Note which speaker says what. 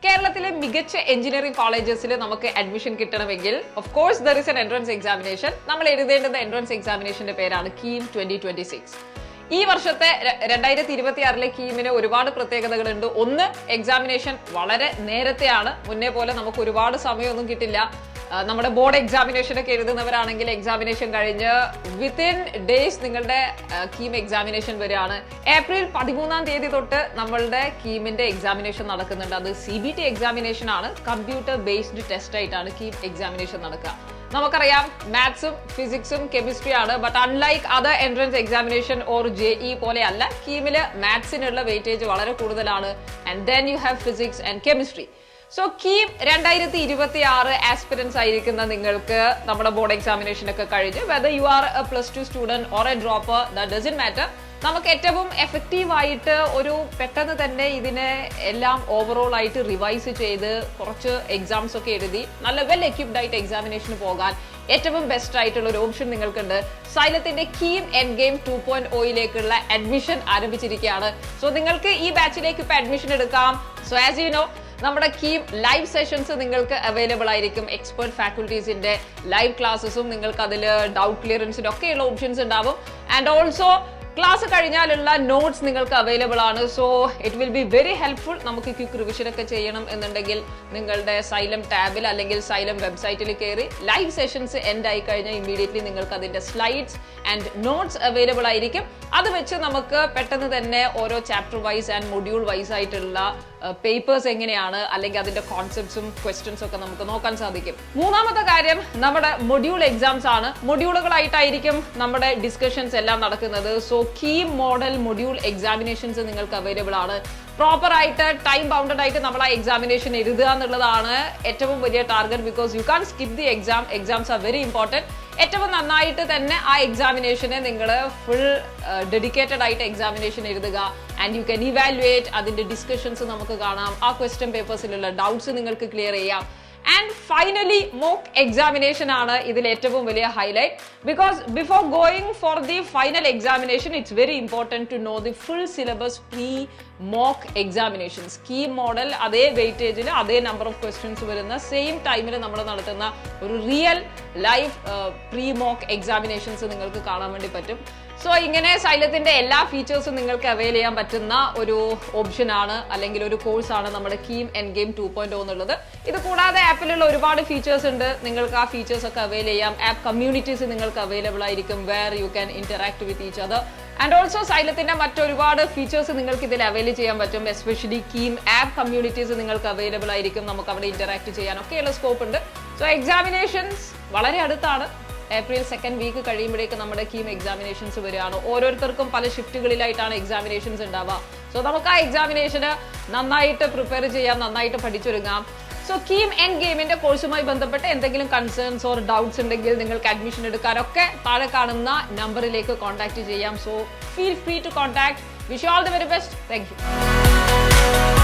Speaker 1: കേരളത്തിലെ മികച്ച എഞ്ചിനീയറിംഗ് കോളേജസിൽ നമുക്ക് അഡ്മിഷൻ കിട്ടണമെങ്കിൽ of course there is an entrance examination. നമ്മൾ എഴുതേണ്ടുന്ന എൻട്രൻസ് എക്സാമിനേഷന്റെ പേരാണ് കീം 2026. ഈ വർഷത്തെ 2026 കീമിന് ഒരുപാട് പ്രത്യേകതകളുണ്ട്. ഒന്ന്, എക്സാമിനേഷൻ വളരെ നേരത്തെയാണ്. മുന്നേ പോലെ നമുക്ക് ഒരുപാട് സമയമൊന്നും കിട്ടില്ല. നമ്മുടെ ബോർഡ് എക്സാമിനേഷൻ ഒക്കെ എഴുതുന്നവരാണെങ്കിൽ എക്സാമിനേഷൻ കഴിഞ്ഞ് വിത്തിൻ ഡേയ്സ് നിങ്ങളുടെ കീം എക്സാമിനേഷൻ വരികയാണ്. ഏപ്രിൽ 13 തൊട്ട് നമ്മളുടെ കീമിന്റെ എക്സാമിനേഷൻ നടക്കുന്നുണ്ട്. അത് CBT എക്സാമിനേഷൻ ആണ്. കമ്പ്യൂട്ടർ ബേസ്ഡ് ടെസ്റ്റ് ആയിട്ടാണ് കീം എക്സാമിനേഷൻ നടക്കുക. നമുക്കറിയാം മാത്സും ഫിസിക്സും കെമിസ്ട്രി ആണ്. But unlike other entrance examination or JE പോലെ അല്ല, കീമില് മാത്സിനുള്ള വെയിറ്റേജ് വളരെ കൂടുതലാണ്. And then you have physics and chemistry. So KEAM 2026 aspirants ആയിരിക്കുന്ന നിങ്ങൾക്ക് നമ്മുടെ ബോർഡ് എക്സാമിനേഷൻ ഒക്കെ കഴിഞ്ഞ് whether you are A +2 student or A dropper, that doesn't matter, നമുക്ക് ഏറ്റവും എഫക്റ്റീവ് ആയിട്ട് ഒരു പെട്ടെന്ന് തന്നെ ഇതിനെ എല്ലാം ഓവറോൾ ആയിട്ട് റിവൈസ് ചെയ്ത് കുറച്ച് എക്സാംസ് ഒക്കെ എഴുതി നല്ല വെൽ എക്യുപ്ഡ് ആയിട്ട് എക്സാമിനേഷന് പോകാൻ ഏറ്റവും ബെസ്റ്റ് ആയിട്ടുള്ള ഒരു ഓപ്ഷൻ നിങ്ങൾക്കുണ്ട്. സൈലത്തിന്റെ കീം എൻഡ് ഗെയിം 2.0 അഡ്മിഷൻ ആരംഭിച്ചിരിക്കുകയാണ്. സോ നിങ്ങൾക്ക് ഈ ബാച്ചിലേക്ക് ഇപ്പൊ അഡ്മിഷൻ എടുക്കാം. സോ ആസ് യു നോ, നമ്മുടെ കീം ലൈവ് സെഷൻസ് നിങ്ങൾക്ക് അവൈലബിൾ ആയിരിക്കും. എക്സ്പെർട്ട് ഫാക്കൽറ്റീസിന്റെ ലൈവ് ക്ലാസ്സസും നിങ്ങൾക്ക് അതിൽ ഡൗട്ട് ക്ലിയറൻസിന്റെ ഒക്കെയുള്ള ഓപ്ഷൻസ് ഉണ്ടാവും. ആൻഡ് ഓൾസോ ക്ലാസ് കഴിഞ്ഞാലുള്ള നോട്ട്സ് നിങ്ങൾക്ക് അവൈലബിൾ ആണ്. So it will be very helpful. നമുക്ക് ക്വിക്ക് റിവിഷൻ ഒക്കെ ചെയ്യണം എന്നുണ്ടെങ്കിൽ നിങ്ങളുടെ സൈലം ടാബിൽ അല്ലെങ്കിൽ സൈലം വെബ്സൈറ്റിൽ കയറി ലൈവ് സെഷൻസ് എൻഡ് ആയി കഴിഞ്ഞാൽ ഇമ്മീഡിയറ്റ്ലി നിങ്ങൾക്ക് അതിന്റെ സ്ലൈഡ്സ് ആൻഡ് നോട്ട്സ് അവൈലബിൾ ആയിരിക്കും. അത് വെച്ച് നമുക്ക് പെട്ടെന്ന് തന്നെ ഓരോ chapter wise and module wise ആയിട്ടുള്ള പേപ്പേഴ്സ് എങ്ങനെയാണ് അല്ലെങ്കിൽ അതിന്റെ കോൺസെപ്റ്റ്സും ക്വസ്റ്റ്യൻസും ഒക്കെ നമുക്ക് നോക്കാൻ സാധിക്കും. മൂന്നാമത്തെ കാര്യം നമ്മുടെ മൊഡ്യൂൾ എക്സാംസ് ആണ്. മൊഡ്യൂളുകളായിട്ടായിരിക്കും നമ്മുടെ ഡിസ്കഷൻസ് എല്ലാം നടക്കുന്നത്. So KEAM model module examinations നിങ്ങൾക്ക് അവൈലബിൾ ആണ്. പ്രോപ്പർ ആയിട്ട് ടൈം ബൗണ്ടഡ് ആയിട്ട് നമ്മൾ ആ എക്സാമിനേഷൻ എഴുതുക എന്നുള്ളതാണ് ഏറ്റവും വലിയ target. Because you can skip the exam. Exams are very important. ഏറ്റവും നന്നായിട്ട് തന്നെ ആ എക്സാമിനേഷനെ നിങ്ങൾ ഫുൾ ഡെഡിക്കേറ്റഡ് ആയിട്ട് എക്സാമിനേഷൻ എഴുതുക. And you can evaluate. അതിന്റെ ഡിസ്കഷൻസ് നമുക്ക് കാണാം. ആ ക്വസ്റ്റ്യൻ പേപ്പേഴ്സിലുള്ള ഡൗട്ട്സ് നിങ്ങൾക്ക് ക്ലിയർ ചെയ്യാം. ആൻഡ് ഫൈനലി മോക്ക് എക്സാമിനേഷൻ ആണ് ഇതിൽ ഏറ്റവും വലിയ highlight. Because before going for the final examination it's very important to know the full syllabus pre mock examinations. KEAM model അതേ വെയിറ്റേജിൽ അതേ നമ്പർ ഓഫ് ക്വസ്റ്റ്യൻസ് വരുന്ന സെയിം ടൈമിൽ നമ്മൾ നടത്തുന്ന ഒരു real live pre mock examinations നിങ്ങൾക്ക് കാണാൻ വേണ്ടി പറ്റും. സോ ഇങ്ങനെ സൈലത്തിന്റെ എല്ലാ ഫീച്ചേഴ്സും നിങ്ങൾക്ക് അവൈൽ ചെയ്യാൻ പറ്റുന്ന ഒരു ഓപ്ഷൻ ആണ് അല്ലെങ്കിൽ ഒരു കോഴ്സാണ് നമ്മുടെ കീം എൻഡ് ഗെയിം 2.0 എന്നുള്ളത്. ഇത് കൂടാതെ ആപ്പിലുള്ള ഒരുപാട് ഫീച്ചേഴ്സ് ഉണ്ട്. നിങ്ങൾക്ക് ആ ഫീച്ചേഴ്സ് ഒക്കെ അവൈൽ ചെയ്യാം. ആപ്പ് കമ്മ്യൂണിറ്റീസ് നിങ്ങൾക്ക് അവൈലബിൾ ആയിരിക്കും where you can interact with each other. And also സൈലത്തിന്റെ മറ്റൊരുപാട് ഫീച്ചേഴ്സ് നിങ്ങൾക്ക് ഇതിൽ അവൈൽ ചെയ്യാൻ പറ്റും. എസ്പെഷ്യലി കീം ആപ്പ് കമ്മ്യൂണിറ്റീസ് നിങ്ങൾക്ക് അവൈലബിൾ ആയിരിക്കും. നമുക്ക് അവിടെ ഇന്ററാക്ട് ചെയ്യാനൊക്കെയുള്ള സ്കോപ്പ് ഉണ്ട്. സോ എക്സാമിനേഷൻസ് വളരെ അടുത്താണ്. ഏപ്രിൽ 2nd വീക്ക് കഴിയുമ്പോഴേക്ക് നമ്മുടെ കീം എക്സാമിനേഷൻസ് വരികയാണ്. ഓരോരുത്തർക്കും പല ഷിഫ്റ്റുകളിലായിട്ടാണ് എക്സാമിനേഷൻസ് ഉണ്ടാവുക. സോ നമുക്ക് ആ എക്സാമിനേഷന് നന്നായിട്ട് പ്രിപ്പയർ ചെയ്യാം, നന്നായിട്ട് പഠിച്ചൊരുങ്ങാം. സോ കീം എൻഡ് ഗെയിമിന്റെ കോഴ്സുമായി ബന്ധപ്പെട്ട് എന്തെങ്കിലും കൺസേൺസ് ഓർ ഡൗട്ട്സ് ഉണ്ടെങ്കിൽ നിങ്ങൾക്ക് അഡ്മിഷൻ എടുക്കാനൊക്കെ താഴെ കാണുന്ന നമ്പറിലേക്ക് കോൺടാക്ട് ചെയ്യാം. So feel free to contact. Wish you all the very best. Thank U.